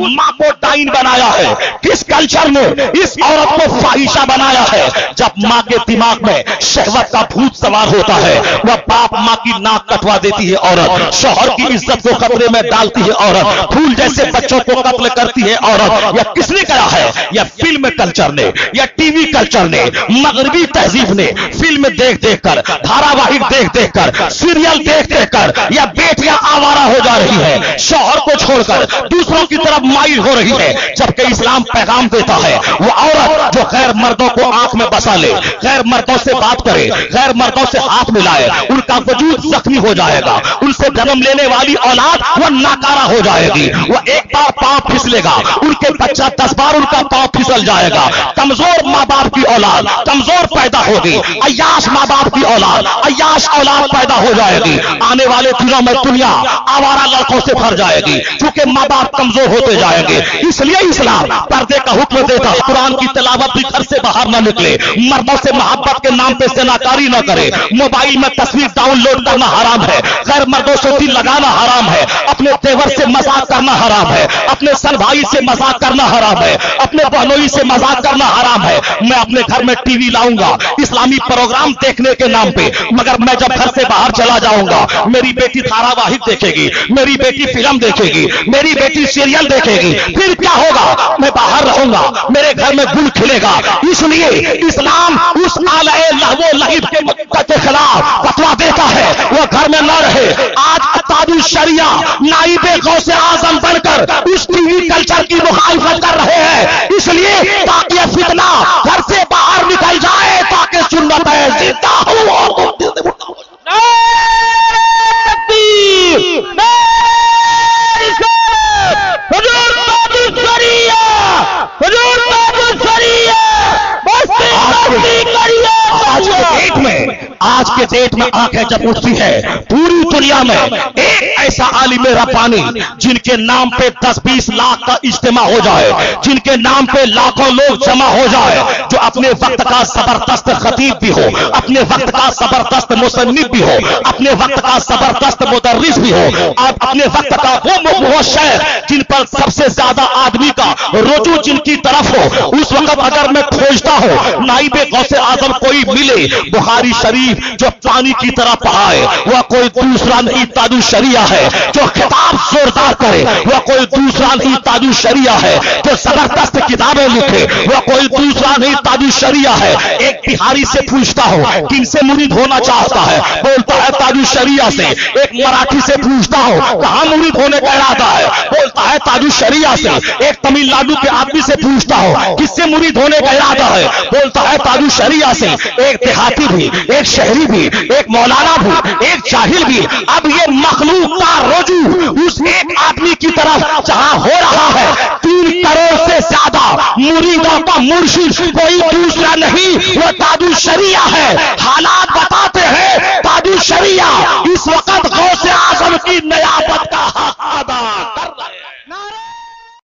माँ को डाइन बनाया है, किस कल्चर ने इस औरत को फाहिशा बनाया है। जब माँ के दिमाग में शहवत का भूत सवार होता है, वह बाप माँ की नाक कटवा देती है औरत, शौहर की इज्जत को खतरे में डालती है औरत, फूल जैसे बच्चों को कत्ल करती है औरत। यह किसने कहा है? यह फिल्म कल्चर ने, या टीवी कल्चर ने, मगरबी तहजीब ने, फिल्म देख देख कर, धारावाहिक देख देख कर, सीरियल देख देख कर यह बेटियां आवारा हो जा रही है, शौहर को छोड़कर दूसरों की तरफ माइल हो रही है। जबकि इस्लाम पैगाम देता है वो औरत जो गैर मर्दों को आंख में बसा ले, गैर मर्दों से बात करे, गैर मर्दों से हाथ मिलाए, उनका वजूद जख्मी हो जाएगा, उनसे जन्म लेने वाली औलाद वह नाकारा हो जाएगी। वह एक बार पांव फिसलेगा, उनके बच्चा 10 बार उनका पांव फिसल जाएगा। कमजोर माँ बाप की औलाद कमजोर पैदा होगी, अय्याश माँ बाप की औलाद अय्याश औलाद पैदा हो जाएगी। आने वाले दिनों में दुनिया आवारा लड़कों से भर जाएगी, क्योंकि माँ बाप कमजोर होते जाएंगे। इसलिए इस्लाम पर्दे का हुक्म देता है, कुरान की तिलावत भी घर से बाहर न निकले, मर्दों से मोहब्बत के नाम पे सेनाकारी न करे, मोबाइल में तस्वीर डाउनलोड करना हराम है, गैर मर्दों से दिल लगाना हराम है, अपने देवर से मजाक करना हराम है, अपने सन भाई से मजाक करना हराम है, अपने बहनोई से मजाक करना हराम है। मैं अपने घर में टीवी लाऊंगा इस्लामी प्रोग्राम देखने के नाम पे, मगर मैं जब घर से बाहर चला जाऊंगा मेरी बेटी धारावाहिक देखेगी, मेरी बेटी फिल्म देखेगी, मेरी बेटी सीरियल देखेगी, फिर क्या होगा? मैं बाहर रहूंगा, मेरे घर में गुल खिलेगा। इसलिए इस्लाम उस आलए लहवो लहिब के खिलाफ फतवा देता है वो घर में न रहे। आज ताजुल शरिया नाइबे गौसे आजम बनकर उस टीवी कल्चर की मुखालिफत कर रहे हैं, इसलिए ताकि यह फितना घर से बाहर निकल जाए, ताकि सुन्नत जिंदा हो। आज के डेट में आंखें जब उठती है पूरी दुनिया में एक ऐसा आलिम रब्बानी जिनके नाम पे 10-20 लाख का इज्तिमा हो जाए, जिनके नाम पे लाखों लोग जमा हो जाए, जो अपने वक्त का जबरदस्त खतीब भी हो, अपने वक्त का जबरदस्त मुसन्निफ भी हो, अपने वक्त का जबरदस्त मुदर्रिस भी हो, और अपने वक्त का वो शेख जिन पर सबसे ज्यादा आदमी का रुजू जिनकी तरफ हो, उस वक्त अगर मैं खोजता हूं नाइबे गौसे आजम कोई मिले बुखारी शरीफ जो पानी की तरह बहाए, वह कोई दूसरा नहीं ताजुल शरिया है, जो खिताब जोरदार करे वह कोई दूसरा नहीं ताजुल शरिया है, जो जबरदस्त किताबें लिखे वह कोई दूसरा नहीं ताजुल शरिया है। एक बिहारी से पूछता हूं किनसे मुरीद होना चाहता है, बोलता है ताजुल शरिया से। एक मराठी से पूछता हूं कहां मुरीद होने का इरादा है, बोलता है ताजुल शरिया से। एक तमिलनाडु के आदमी से पूछता हूं किससे मुरीद होने का इरादा है, बोलता है ताजुल शरिया से। एक देहाती भी, एक शहरी भी, एक मौलाना भी, एक जाहिल भी, अब ये मखलूक का रुजू उस एक आदमी की तरफ जहां हो रहा है 3 करोड़ से ज्यादा मुरीदों का मुर्शिद कोई दूसरा नहीं, वो ताजुल शरिया है। हालात